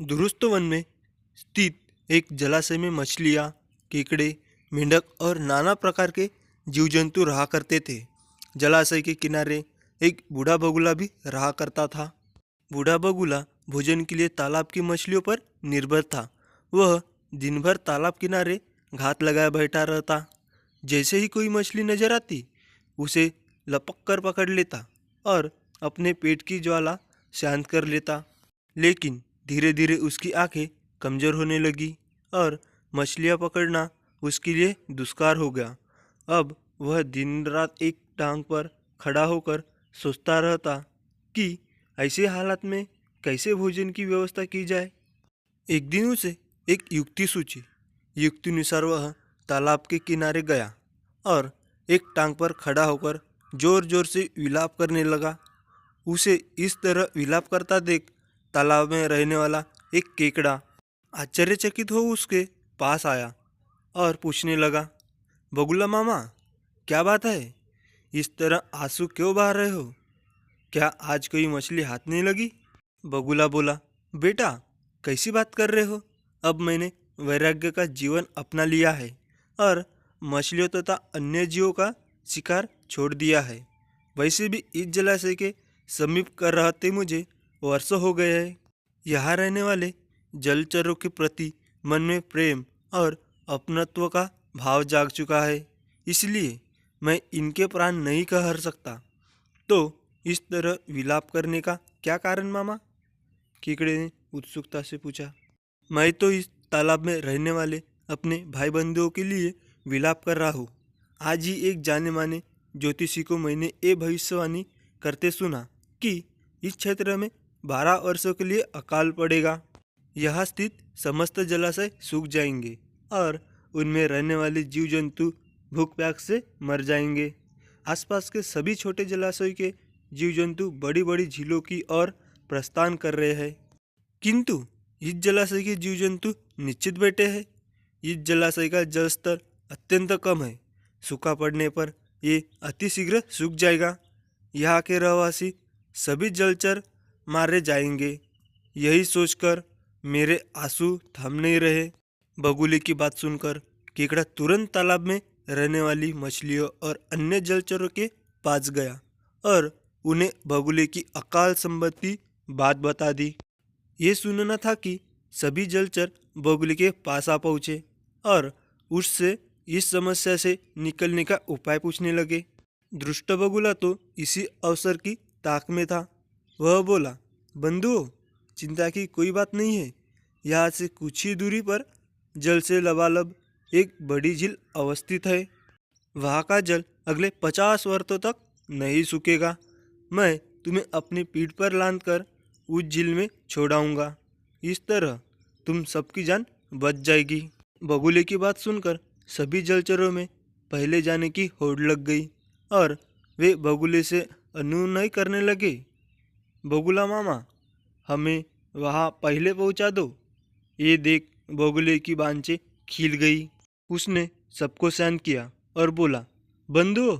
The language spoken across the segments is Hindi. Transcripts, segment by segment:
दुरुस्त वन में स्थित एक जलाशय में मछलियाँ, केकड़े, मेंढक और नाना प्रकार के जीव जंतु रहा करते थे। जलाशय के किनारे एक बूढ़ा बगुला भी रहा करता था। बूढ़ा बगुला भोजन के लिए तालाब की मछलियों पर निर्भर था। वह दिन भर तालाब किनारे घात लगाए बैठा रहता। जैसे ही कोई मछली नजर आती, उसे लपक कर पकड़ लेता और अपने पेट की ज्वाला शांत कर लेता। लेकिन धीरे धीरे उसकी आंखें कमजोर होने लगी और मछलियां पकड़ना उसके लिए दुष्कार हो गया। अब वह दिन रात एक टांग पर खड़ा होकर सोचता रहता कि ऐसे हालात में कैसे भोजन की व्यवस्था की जाए। एक दिन उसे एक युक्ति सूझी। युक्तिनुसार वह तालाब के किनारे गया और एक टांग पर खड़ा होकर जोर जोर से विलाप करने लगा। उसे इस तरह विलाप करता देख तालाब में रहने वाला एक केकड़ा आश्चर्यचकित हो उसके पास आया और पूछने लगा, बगुला मामा, क्या बात है? इस तरह आंसू क्यों बहा रहे हो? क्या आज कोई मछली हाथ नहीं लगी? बगुला बोला, बेटा, कैसी बात कर रहे हो? अब मैंने वैराग्य का जीवन अपना लिया है और मछलियों तथा अन्य जीवों का शिकार छोड़ दिया है। वैसे भी इस जलाशय के समीप कर रहते मुझे वर्षों हो गए हैं। यहाँ रहने वाले जलचरों के प्रति मन में प्रेम और अपनत्व का भाव जाग चुका है। इसलिए मैं इनके प्राण नहीं कह सकता। तो इस तरह विलाप करने का क्या कारण मामा? कीकड़े ने उत्सुकता से पूछा। मैं तो इस तालाब में रहने वाले अपने भाई बंधुओं के लिए विलाप कर रहा हूँ। आज ही एक जाने माने ज्योतिषी को मैंने ये भविष्यवाणी करते सुना कि इस क्षेत्र में 12 वर्षों के लिए अकाल पड़ेगा। यहाँ स्थित समस्त जलाशय सूख जाएंगे और उनमें रहने वाले जीव जंतु भूख प्यास से मर जाएंगे। आसपास के सभी छोटे जलाशय के जीव जंतु बड़ी बड़ी झीलों की ओर प्रस्थान कर रहे हैं, किंतु इस जलाशय के जीव जंतु निश्चित बैठे हैं। इस जलाशय का जल स्तर अत्यंत कम है। सूखा पड़ने पर ये अतिशीघ्र सूख जाएगा। यहाँ के रहवासी सभी जलचर मारे जाएंगे। यही सोचकर मेरे आंसू थम नहीं रहे। बगुले की बात सुनकर केकड़ा तुरंत तालाब में रहने वाली मछलियों और अन्य जलचरों के पास गया और उन्हें बगुले की अकाल संबंधी बात बता दी। ये सुनना था कि सभी जलचर बगुले के पास आ पहुँचे और उससे इस समस्या से निकलने का उपाय पूछने लगे। दृष्ट बगुला तो इसी अवसर की ताक में था। वह बोला, बंधुओं, चिंता की कोई बात नहीं है। यहाँ से कुछ ही दूरी पर जल से लबालब एक बड़ी झील अवस्थित है। वहाँ का जल अगले 50 वर्षों तक नहीं सूखेगा। मैं तुम्हें अपनी पीठ पर लाद कर उस झील में छोड़ाऊंगा। इस तरह तुम सबकी जान बच जाएगी। बगुले की बात सुनकर सभी जलचरों में पहले जाने की होड़ लग गई और वे बगुले से अनुनय करने लगे। बगुला मामा, हमें वहाँ पहले पहुँचा दो। ये देख बगुले की बांछें खिल गई। उसने सबको शांत किया और बोला, बंधुओं,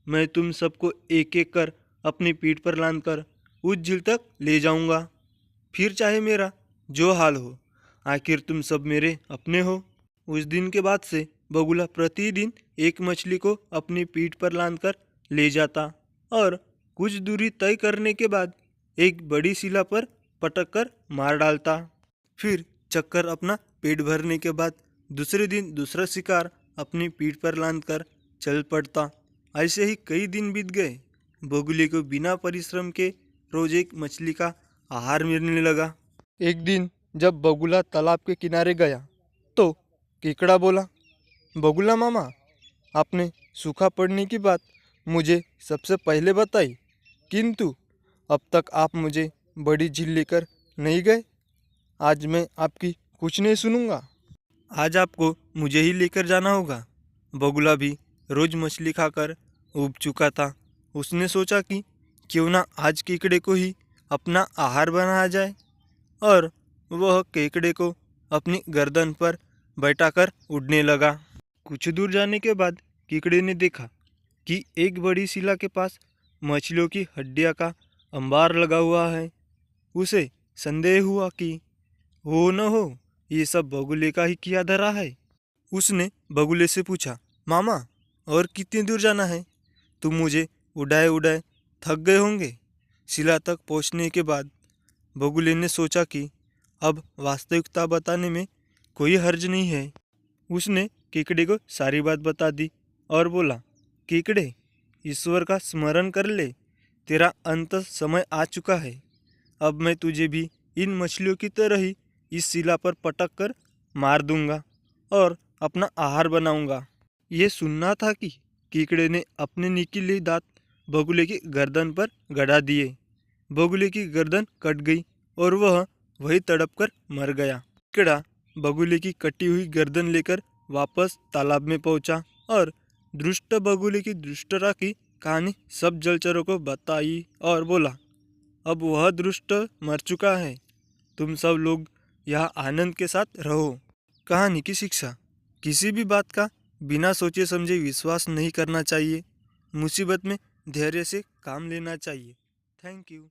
मैं तुम सबको एक एक कर अपनी पीठ पर लाद कर उस झील तक ले जाऊंगा। फिर चाहे मेरा जो हाल हो, आखिर तुम सब मेरे अपने हो। उस दिन के बाद से बगुला प्रतिदिन एक मछली को अपनी पीठ पर लाद कर ले जाता और कुछ दूरी तय करने के बाद एक बड़ी शिला पर पटक कर मार डालता। फिर चक्कर अपना पेट भरने के बाद दूसरे दिन दूसरा शिकार अपनी पीठ पर लाद कर चल पड़ता। ऐसे ही कई दिन बीत गए। बगुले को बिना परिश्रम के रोज एक मछली का आहार मिलने लगा। एक दिन जब बगुला तालाब के किनारे गया तो केकड़ा बोला, बगुला मामा, आपने सूखा पड़ने की बात मुझे सबसे पहले बताई, किंतु अब तक आप मुझे बड़ी झील लेकर नहीं गए। आज मैं आपकी कुछ नहीं सुनूंगा। आज आपको मुझे ही लेकर जाना होगा। बगुला भी रोज मछली खाकर ऊब चुका था। उसने सोचा कि क्यों ना आज केकड़े को ही अपना आहार बनाया जाए और वह केकड़े को अपनी गर्दन पर बैठाकर उड़ने लगा। कुछ दूर जाने के बाद केकड़े ने देखा कि एक बड़ी शिला के पास मछलियों की हड्डियां का अंबार लगा हुआ है। उसे संदेह हुआ कि हो न हो, ये सब बगुले का ही किया धरा है। उसने बगुले से पूछा, मामा और कितनी दूर जाना है? तुम मुझे उड़ाए उड़ाए थक गए होंगे। शिला तक पहुंचने के बाद बगुले ने सोचा कि अब वास्तविकता बताने में कोई हर्ज नहीं है। उसने केकड़े को सारी बात बता दी और बोला, केकड़े, ईश्वर का स्मरण कर ले, तेरा अंत समय आ चुका है। अब मैं तुझे भी इन मछलियों की तरह ही इस शिला पर पटक कर मार दूंगा और अपना आहार बनाऊंगा। ये सुनना था कि कीकड़े ने अपने नुकीले दांत बगुले की गर्दन पर गड़ा दिए। बगुले की गर्दन कट गई और वह वही तड़प कर मर गया। कीकड़ा बगुले की कटी हुई गर्दन लेकर वापस तालाब में पहुंचा और दुष्ट बगुले की दुष्टता की कहानी सब जलचरों को बताई और बोला, अब वह दुष्ट मर चुका है। तुम सब लोग यहाँ आनंद के साथ रहो। कहानी की शिक्षा, किसी भी बात का बिना सोचे समझे विश्वास नहीं करना चाहिए। मुसीबत में धैर्य से काम लेना चाहिए। Thank you.